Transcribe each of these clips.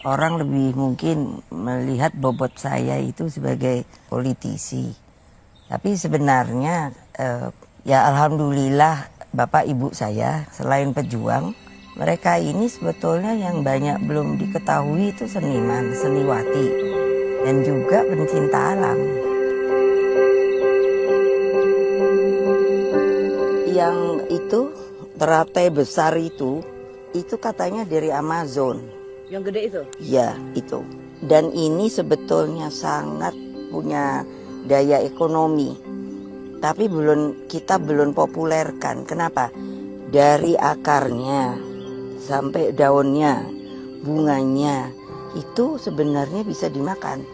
Orang lebih mungkin melihat bobot saya itu sebagai politisi. Tapi sebenarnya ya alhamdulillah Bapak Ibu saya selain pejuang, mereka ini sebetulnya yang banyak belum diketahui itu seniman, seniwati, dan juga pencinta alam. Yang itu teratai besar itu katanya dari Amazon. Yang gede itu? Ya, itu. Dan ini sebetulnya sangat punya daya ekonomi. Tapi kita belum populerkan. Kenapa? Dari akarnya sampai daunnya, bunganya, itu sebenarnya bisa dimakan.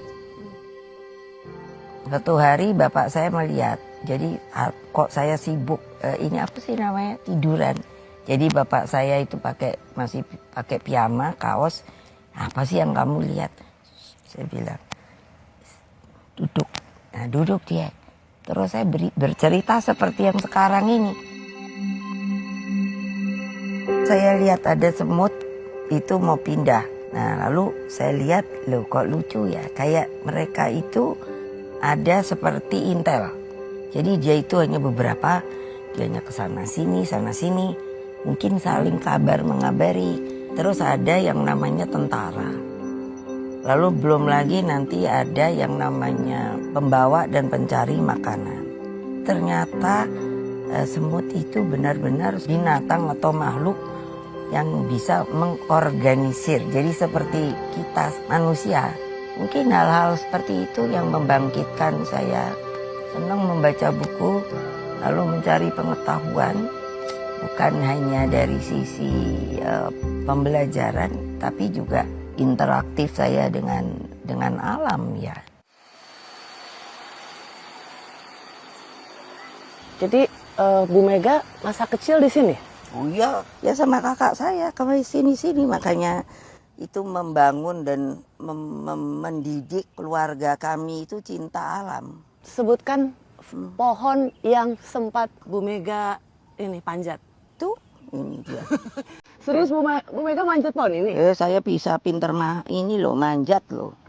Suatu hari bapak saya melihat, jadi kok saya sibuk, ini apa sih namanya, tiduran. Jadi bapak saya itu masih pakai piyama, kaos. Apa sih yang kamu lihat? Saya bilang, duduk. Nah duduk dia. Terus saya bercerita seperti yang sekarang ini. Saya lihat ada semut itu mau pindah. Nah lalu saya lihat, loh kok lucu ya. Kayak mereka itu ada seperti intel. Jadi dia itu hanya beberapa, dia hanya ke sana sini. Mungkin saling kabar mengabari. Terus ada yang namanya tentara. Lalu belum lagi nanti ada yang namanya pembawa dan pencari makanan. Ternyata semut itu benar-benar binatang atau makhluk yang bisa mengorganisir. Jadi seperti kita manusia. Mungkin hal-hal seperti itu yang membangkitkan saya. Senang membaca buku, lalu mencari pengetahuan. Bukan hanya dari sisi pembelajaran, tapi juga interaktif saya dengan alam ya. Jadi Bu Mega masa kecil di sini? Oh iya, ya sama kakak saya kami sini, makanya itu membangun dan mendidik keluarga kami itu cinta alam. Sebutkan pohon yang sempat Bu Mega ini panjat. Tuh, ini dia. Serius Bu Mega manjat pohon ini? Saya bisa pinter ini loh, manjat loh.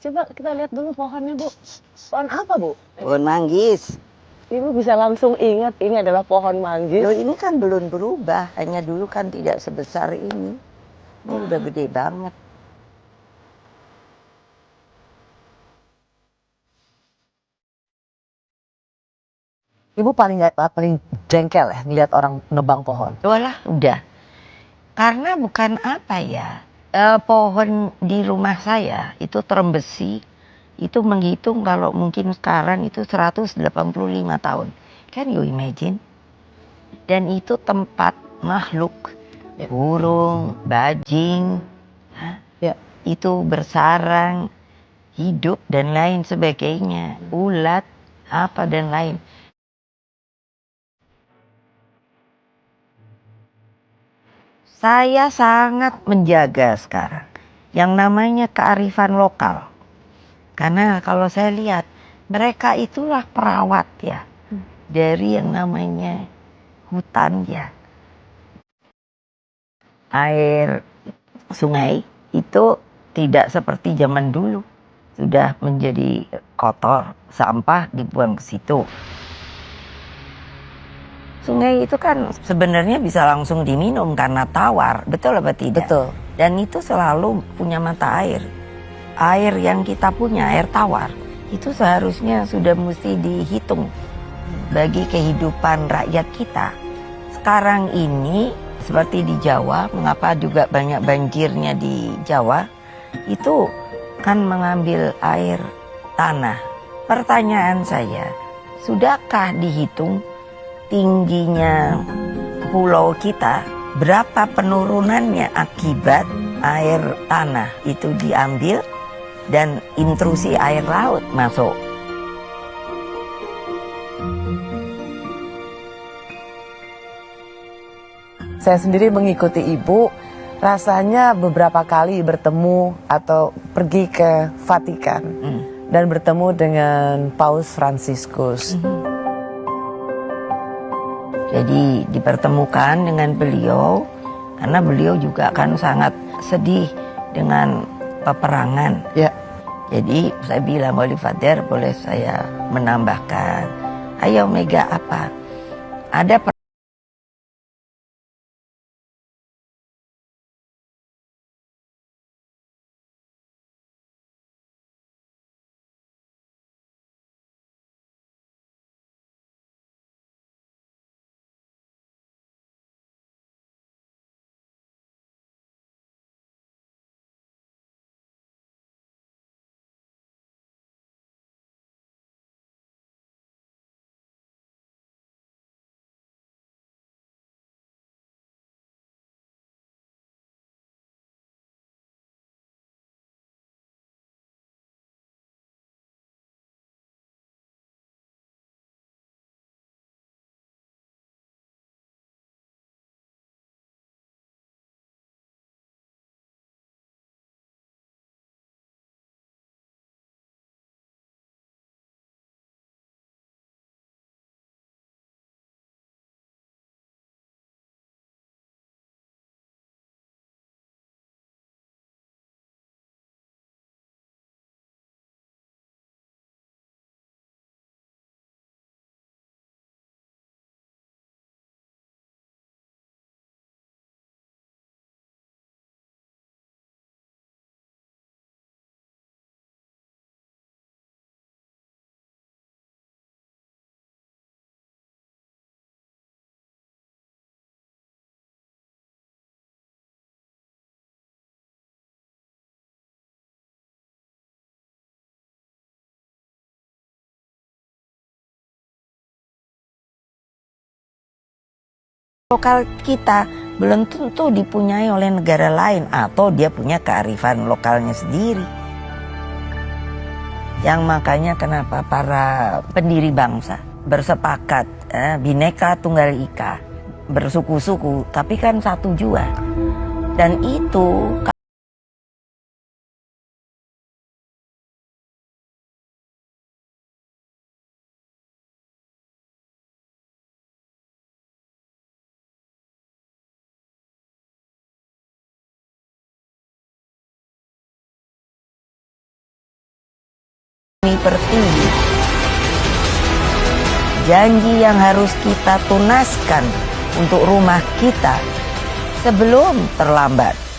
Coba kita lihat dulu pohonnya Bu. Pohon apa Bu? Pohon manggis. Ibu bisa langsung ingat ini adalah pohon manggis. Loh ini kan belum berubah, hanya dulu kan tidak sebesar ini. Ini udah gede banget. Ibu paling jengkel ya ngelihat orang nebang pohon. Walah, udah. Karena bukan apa ya, pohon di rumah saya itu terem besi, itu menghitung kalau mungkin sekarang itu 185 tahun. Can you imagine? Dan itu tempat makhluk, burung, bajing, itu bersarang, hidup dan lain sebagainya, ulat, apa dan lain. Saya sangat menjaga sekarang yang namanya kearifan lokal. Karena kalau saya lihat, mereka itulah perawat ya dari yang namanya hutan ya. Air sungai itu tidak seperti zaman dulu. Sudah menjadi kotor, sampah dibuang ke situ. Sungai itu kan sebenarnya bisa langsung diminum karena tawar, betul apa tidak? Betul. Dan itu selalu punya mata air. Air yang kita punya, air tawar, itu seharusnya sudah mesti dihitung bagi kehidupan rakyat kita. Sekarang ini seperti di Jawa, mengapa juga banyak banjirnya di Jawa, itu kan mengambil air tanah. Pertanyaan saya, sudahkah dihitung tingginya pulau kita, berapa penurunannya akibat air tanah itu diambil dan intrusi air laut masuk? Saya sendiri mengikuti Ibu, rasanya beberapa kali bertemu atau pergi ke Vatikan dan bertemu dengan Paus Fransiskus. Jadi dipertemukan dengan beliau karena beliau juga kan sangat sedih dengan peperangan. Ya. Jadi saya bilang, Holy Father, boleh saya menambahkan? Ayo Mega, apa? Ada lokal kita belum tentu dipunyai oleh negara lain atau dia punya kearifan lokalnya sendiri. Yang makanya kenapa para pendiri bangsa bersepakat Bhinneka Tunggal Ika, bersuku-suku tapi kan satu jua. Dan itu tertinggi, janji yang harus kita tunaskan untuk rumah kita sebelum terlambat.